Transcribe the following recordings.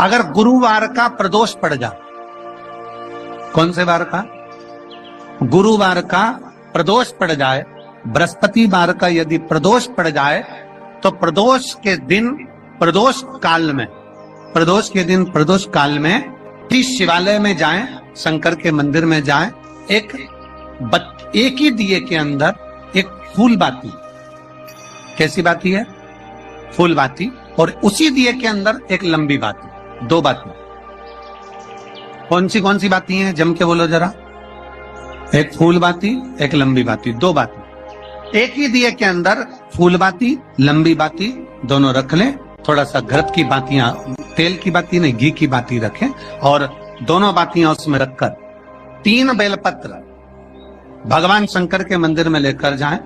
अगर गुरुवार का प्रदोष पड़ जाए, कौन से वार का? गुरुवार का प्रदोष पड़ जाए, बृहस्पतिवार का यदि प्रदोष पड़ जाए, तो प्रदोष के दिन प्रदोष काल में, प्रदोष के दिन प्रदोष काल में शिवालय में जाएं, शंकर के मंदिर में जाएं, एक ही दिए के अंदर एक फूल बाती, कैसी बाती है? फूल बाती, और उसी दिए के अंदर एक लंबी बाती, दो बाती। कौन सी बाती हैं? जम के बोलो जरा। एक फूल बाती, एक लंबी बाती, दो बाती। एक ही दिए के अंदर फूल बाती, लंबी बाती दोनों रख लें। थोड़ा सा घृत की बातियां, तेल की बाती नहीं, घी की बाती रखें, और दोनों बातियां उसमें रखकर 3 बेलपत्र भगवान शंकर के मंदिर में लेकर जाएं।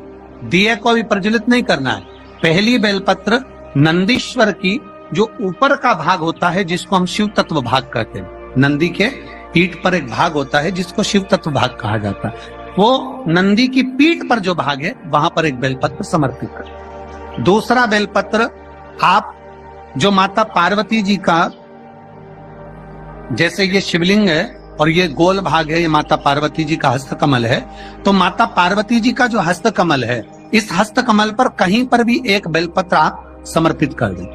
दिए को भी प्रज्वलित नहीं करना है। पहली बेलपत्र नंदीश्वर की जो ऊपर का भाग होता है, जिसको हम शिव तत्व भाग कहते हैं, नंदी के पीठ पर एक भाग होता है जिसको शिव तत्व भाग कहा जाता है, वो नंदी की पीठ पर जो भाग है वहां पर एक बेलपत्र समर्पित करें। दूसरा बेलपत्र आप जो माता पार्वती जी का, जैसे ये शिवलिंग है और ये गोल भाग है, ये माता पार्वती जी का हस्तकमल है, तो माता पार्वती जी का जो हस्तकमल है, इस हस्तकमल पर कहीं पर भी एक बेलपत्र आप समर्पित कर दें।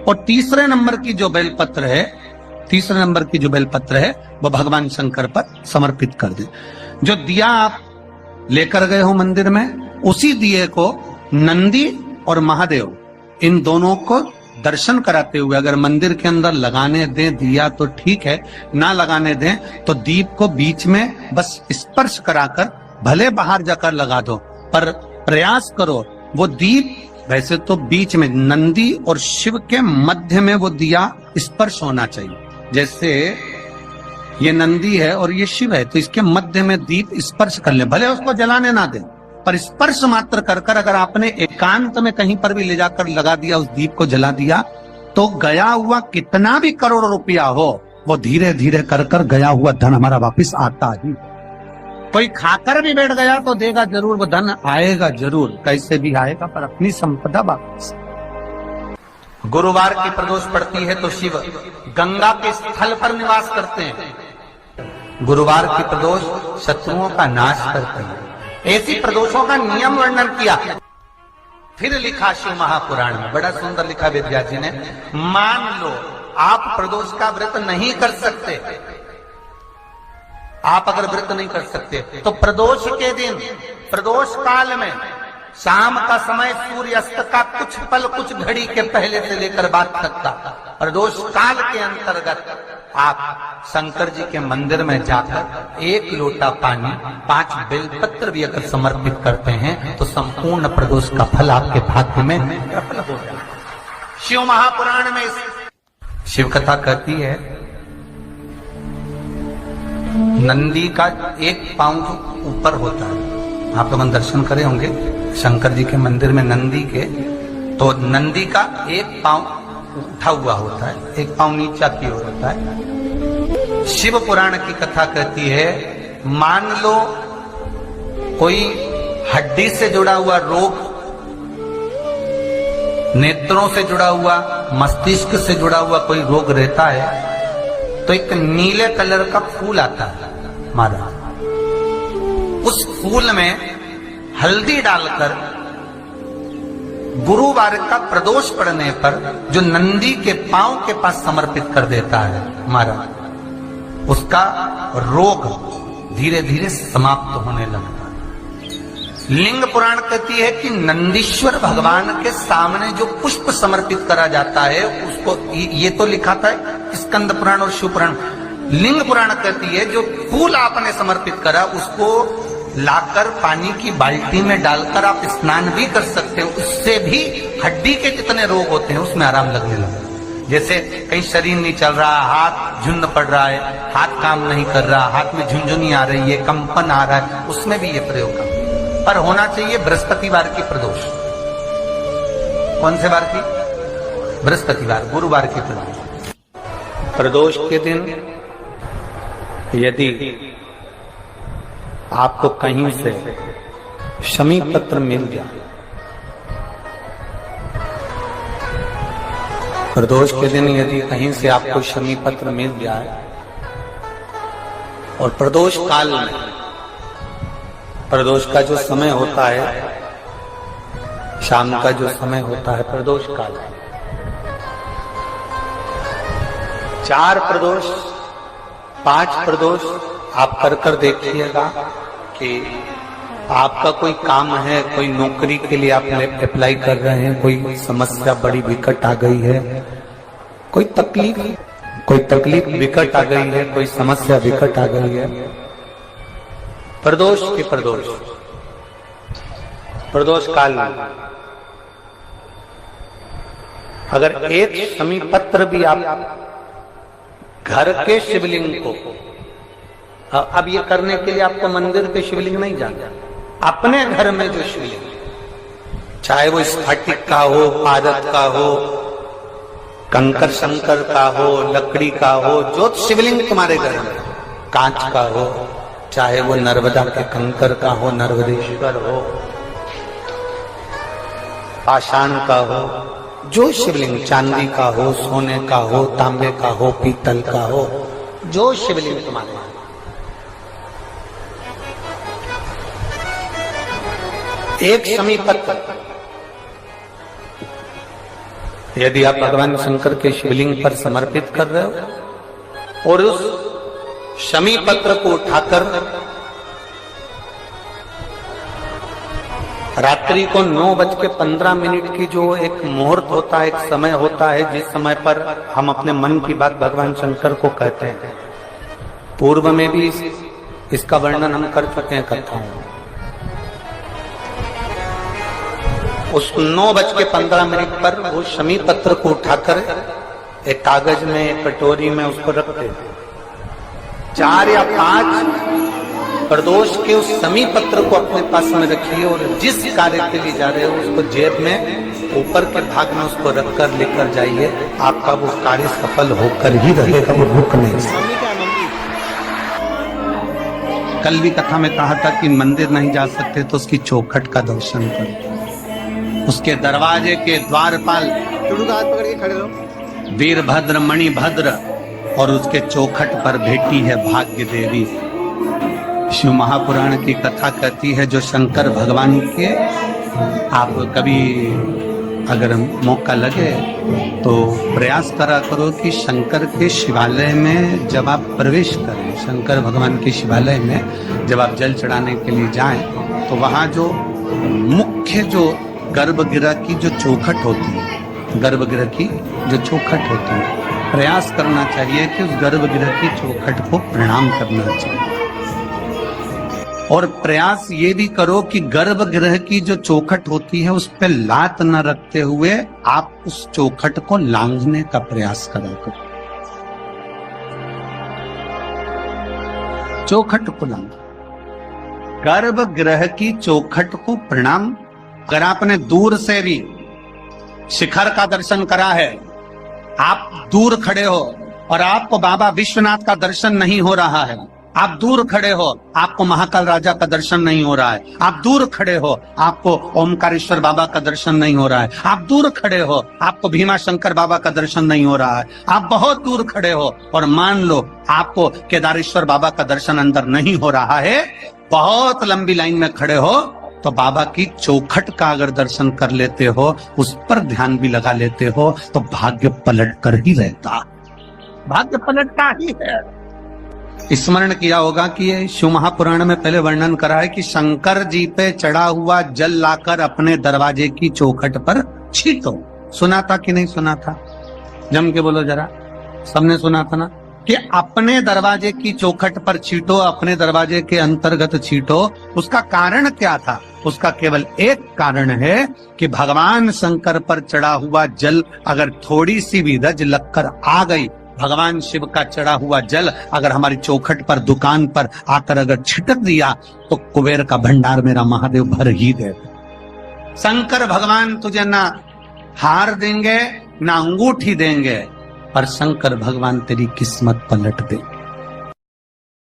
और तीसरे नंबर की जो बेलपत्र है वो भगवान शंकर पर समर्पित कर दें। जो दिया आप लेकर गए हो मंदिर में, उसी दिए को नंदी और महादेव इन दोनों को दर्शन कराते हुए अगर मंदिर के अंदर लगाने दें दिया तो ठीक है, ना लगाने दें तो दीप को बीच में बस स्पर्श कराकर भले बाहर जाकर लगा दो, पर प्रयास करो वो दीप, वैसे तो बीच में नंदी और शिव के मध्य में वो दिया स्पर्श होना चाहिए। जैसे ये नंदी है और ये शिव है, तो इसके मध्य में दीप स्पर्श कर ले, भले उसको जलाने ना दें, पर स्पर्श मात्र कर कर अगर आपने एकांत में कहीं पर भी ले जाकर लगा दिया, उस दीप को जला दिया, तो गया हुआ कितना भी करोड़ रुपया हो, वो धीरे धीरे कर कर गया हुआ धन हमारा वापिस आता ही। कोई खाकर भी बैठ गया तो देगा जरूर, वो धन आएगा जरूर, कैसे भी आएगा, पर अपनी संपदा वापस। गुरुवार की प्रदोष पड़ती है तो शिव गंगा के स्थल पर निवास करते हैं। गुरुवार की प्रदोष शत्रुओं का नाश करते हैं। ऐसी प्रदोषों का नियम वर्णन किया, फिर लिखा शिव महापुराण में, बड़ा सुंदर लिखा वेदव्यास जी ने। मान लो आप प्रदोष का व्रत नहीं कर सकते, आप अगर व्रत नहीं कर सकते तो प्रदोष के दिन, प्रदोष काल में शाम का समय सूर्यास्त का कुछ पल, कुछ घड़ी के पहले से लेकर बाद तक का प्रदोष काल के अंतर्गत आप शंकर जी के मंदिर में जाकर 1 लोटा पानी, 5 बेलपत्र भी अगर समर्पित करते हैं तो संपूर्ण प्रदोष का फल आपके भाग्य में प्रबल हो जाए। शिव महापुराण में शिव कथा कहती है, नंदी का एक पांव ऊपर होता है। आप लोग दर्शन करे होंगे शंकर जी के मंदिर में नंदी के, तो नंदी का एक पांव उठा हुआ होता है, एक पांव नीचा की ओर होता है। शिव पुराण की कथा कहती है, मान लो कोई हड्डी से जुड़ा हुआ रोग, नेत्रों से जुड़ा हुआ, मस्तिष्क से जुड़ा हुआ कोई रोग रहता है, तो एक नीले कलर का फूल आता है महाराज, उस फूल में हल्दी डालकर गुरुवार का प्रदोष पड़ने पर जो नंदी के पांव के पास समर्पित कर देता है महाराज, उसका रोग धीरे धीरे समाप्त होने लगता है। लिंग पुराण कहती है कि नंदीश्वर भगवान के सामने जो पुष्प समर्पित करा जाता है उसको, ये तो लिखा था स्कंद पुराण और शिव पुराण। लिंग पुराण कहती है जो फूल आपने समर्पित करा उसको लाकर पानी की बाल्टी में डालकर आप स्नान भी कर सकते हो, उससे भी हड्डी के जितने रोग होते हैं उसमें आराम लगने लगा। जैसे कहीं शरीर नहीं चल रहा, हाथ झुंड पड़ रहा है, हाथ काम नहीं कर रहा, हाथ में झुंझुनी आ रही है, कंपन आ रहा है, उसमें भी ये प्रयोग कर, पर होना चाहिए बृहस्पतिवार की प्रदोष। कौन से वार की? बृहस्पतिवार, गुरुवार की प्रदोष। प्रदोष के दिन यदि आपको कहीं से शमी पत्र मिल जाए प्रदोष के दिन यदि कहीं से आपको शमी पत्र मिल जाए और प्रदोष काल में, प्रदोष का जो समय होता है, शाम का जो समय होता है प्रदोष काल, 4 प्रदोष 5 प्रदोष आप कर देखिएगा कि आपका कोई काम है, कोई नौकरी के लिए आप अप्लाई कर रहे हैं, कोई समस्या बड़ी विकट आ गई है, कोई तकलीफ विकट आ गई है, कोई समस्या विकट आ गई है, प्रदोष के प्रदोष काल में अगर एक शमी पत्र भी आप घर के शिवलिंग को, अब ये करने के लिए आपको मंदिर पे शिवलिंग नहीं जाना, अपने घर में जो शिवलिंग, चाहे वो स्फटिक का हो, पारद का हो, कंकर शंकर का हो, लकड़ी का हो, जो शिवलिंग तुम्हारे घर में, कांच का हो, चाहे वो नर्मदा के कंकर का हो, नर्मदेश्वर हो, पाषाण का हो, जो शिवलिंग चांदी का हो, सोने का हो, तांबे का हो, पीतल का हो, जो शिवलिंग तुम्हारे, एक शमी पत्र यदि आप भगवान शंकर के शिवलिंग पर समर्पित कर रहे हो और उस शमी पत्र को उठाकर रात्रि को 9:15 की जो एक मुहूर्त होता है, एक समय होता है, जिस समय पर हम अपने मन की बात भगवान शंकर को कहते हैं, पूर्व में भी इसका वर्णन हम कर चुके हैं कथाओं में। उस 9:15 पर वो शमी पत्र को उठाकर एक कागज में, एक कटोरी में उसको रखते हैं। 4 या 5 प्रदोष के उस शमी पत्र को अपने पास में रखिए और जिस कार्य के लिए जा रहे हो उसको जेब में ऊपर के भाग में उसको रखकर लेकर जाइए, आपका वो कार्य सफल होकर ही रहेगा, वो रुक नहीं सकता। कल भी कथा में कहा था कि मंदिर नहीं जा सकते तो उसकी चौखट का दर्शन करो, उसके दरवाजे के द्वारपाल हाथ पकड़ के खड़े रहो, वीरभद्र मणिभद्र, और उसके चौखट पर भेटी है भाग्य देवी। शिव महापुराण की कथा कहती है जो शंकर भगवान के, आप कभी अगर मौका लगे तो प्रयास करा करो कि शंकर के शिवालय में जब आप प्रवेश करें, शंकर भगवान के शिवालय में जब आप जल चढ़ाने के लिए जाएं तो वहां जो मुख्य जो गर्भगृह की जो चौखट होती है, गर्भगृह की जो चौखट होती है, प्रयास करना चाहिए कि उस गर्भगृह की चौखट को प्रणाम करना चाहिए। और प्रयास ये भी करो कि गर्भगृह की जो चौखट होती है उस पर लात न रखते हुए आप उस चौखट को लांघने का प्रयास करा करो, चौखट को लांघ, गर्भगृह की चौखट को प्रणाम। अगर आपने दूर से भी शिखर का दर्शन करा है, आप दूर खड़े हो और आपको बाबा विश्वनाथ का दर्शन नहीं हो रहा है, आप दूर खड़े हो, आपको महाकाल राजा का दर्शन नहीं हो रहा है, आप दूर खड़े हो, आपको ओमकारेश्वर बाबा का दर्शन नहीं हो रहा है, आप दूर खड़े हो, आपको भीमा शंकर बाबा का दर्शन नहीं हो रहा है, आप बहुत दूर खड़े हो और मान लो आपको केदारेश्वर बाबा का दर्शन अंदर नहीं हो रहा है, बहुत लंबी लाइन में खड़े हो, तो बाबा की चौखट का अगर दर्शन कर लेते हो, उस पर ध्यान भी लगा लेते हो, तो भाग्य पलट कर ही रहता, भाग्य पलटता ही है। स्मरण किया होगा कि ये शिव महापुराण में पहले वर्णन करा है कि शंकर जी पे चढ़ा हुआ जल लाकर अपने दरवाजे की चौखट पर छींटो। सुना था कि नहीं सुना था? जम के बोलो जरा, सबने सुना था ना कि अपने दरवाजे की चौखट पर छींटो, अपने दरवाजे के अंतर्गत छींटो। उसका कारण क्या था? उसका केवल एक कारण है कि भगवान शंकर पर चढ़ा हुआ जल अगर थोड़ी सी भी रज लगकर आ गई, भगवान शिव का चढ़ा हुआ जल अगर हमारी चौखट पर, दुकान पर आकर अगर छिटक दिया, तो कुबेर का भंडार मेरा महादेव भर ही दे। शंकर भगवान तुझे ना हार देंगे ना अंगूठी देंगे, पर शंकर भगवान तेरी किस्मत पलट दे।